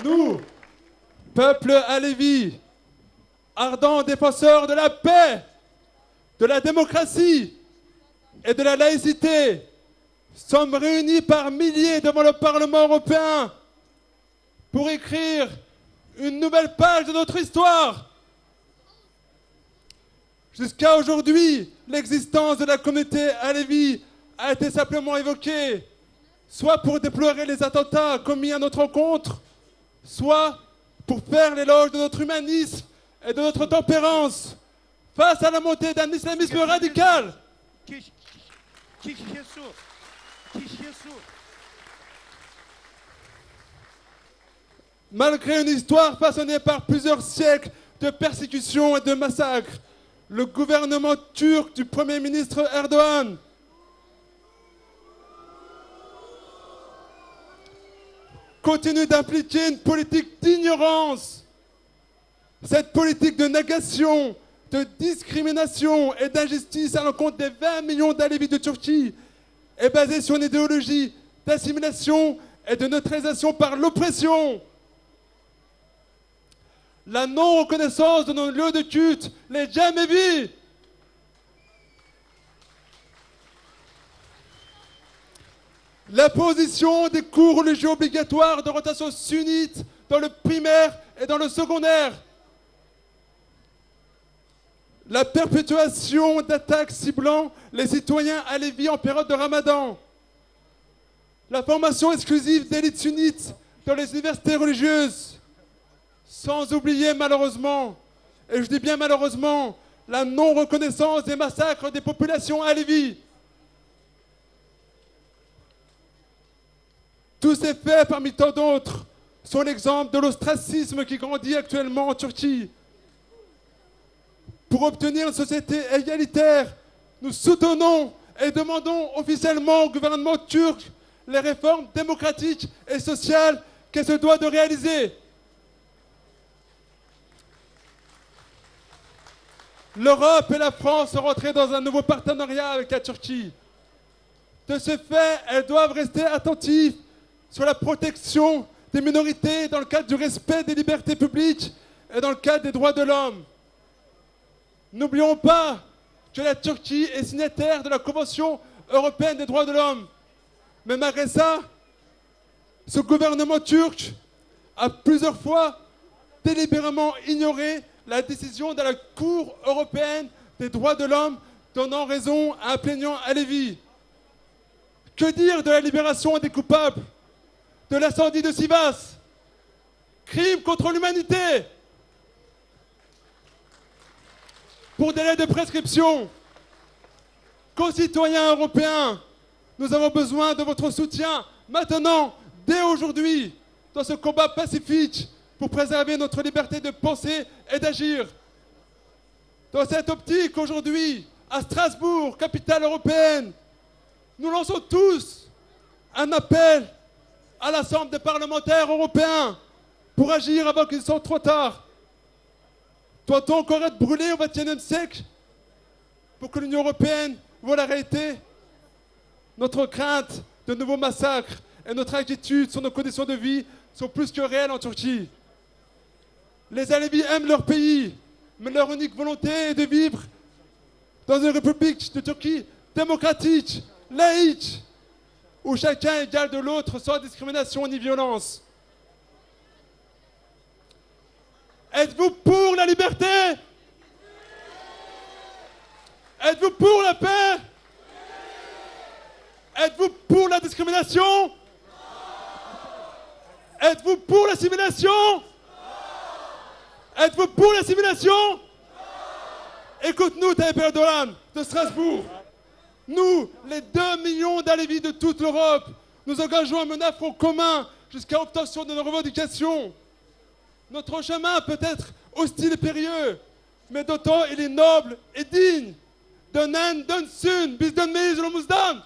Nous, peuple Alevi, ardents défenseurs de la paix, de la démocratie et de la laïcité, sommes réunis par milliers devant le Parlement européen pour écrire une nouvelle page de notre histoire. Jusqu'à aujourd'hui, l'existence de la communauté Alevi a été simplement évoquée, soit pour déplorer les attentats commis à notre encontre, soit pour faire l'éloge de notre humanisme et de notre tempérance face à la montée d'un islamisme radical. Malgré une histoire façonnée par plusieurs siècles de persécutions et de massacres, le gouvernement turc du Premier ministre Erdogan continue d'impliquer une politique d'ignorance. Cette politique de négation, de discrimination et d'injustice à l'encontre des 20 millions d'Alévis de Turquie est basée sur une idéologie d'assimilation et de neutralisation par l'oppression. La non-reconnaissance de nos lieux de culte, les Jamevis. L'imposition des cours religieux obligatoires d'orientation sunnite dans le primaire et dans le secondaire. La perpétuation d'attaques ciblant les citoyens alévis en période de Ramadan. La formation exclusive d'élites sunnites dans les universités religieuses. Sans oublier malheureusement, et je dis bien malheureusement, la non-reconnaissance des massacres des populations alévis. Tous ces faits, parmi tant d'autres, sont l'exemple de l'ostracisme qui grandit actuellement en Turquie. Pour obtenir une société égalitaire, nous soutenons et demandons officiellement au gouvernement turc les réformes démocratiques et sociales qu'elle se doit de réaliser. L'Europe et la France sont rentrées dans un nouveau partenariat avec la Turquie. De ce fait, elles doivent rester attentives sur la protection des minorités dans le cadre du respect des libertés publiques et dans le cadre des droits de l'homme. N'oublions pas que la Turquie est signataire de la Convention européenne des droits de l'homme. Mais malgré ça, ce gouvernement turc a plusieurs fois délibérément ignoré la décision de la Cour européenne des droits de l'homme donnant raison à un plaignant alévi. Que dire de la libération des coupables de l'incendie de Sivas? Crime contre l'humanité. Pour délai de prescription. Concitoyens européens, nous avons besoin de votre soutien maintenant, dès aujourd'hui, dans ce combat pacifique pour préserver notre liberté de penser et d'agir. Dans cette optique, aujourd'hui, à Strasbourg, capitale européenne, nous lançons tous un appel à l'Assemblée des parlementaires européens pour agir avant qu'il soit trop tard. Doit-on encore être brûlé au XXIe siècle pour que l'Union européenne voie la réalité? Notre crainte de nouveaux massacres et notre inquiétude sur nos conditions de vie sont plus que réelles en Turquie. Les Alévis aiment leur pays, mais leur unique volonté est de vivre dans une république de Turquie démocratique, laïque, où chacun est égal de l'autre sans discrimination ni violence. Êtes-vous pour la liberté? Êtes-vous pour la paix? Êtes-vous pour la discrimination? Êtes-vous pour l'assimilation? Êtes-vous pour l'assimilation? Écoute-nous, Tayyip Erdogan, de Strasbourg. Nous, les 2 millions d'Alévis de toute l'Europe, nous engageons à mener un front commun jusqu'à l'obtention de nos revendications. Notre chemin peut être hostile et périlleux, mais d'autant il est noble et digne. Dönen dönsün, biz dönmeyiz yolumuzdan.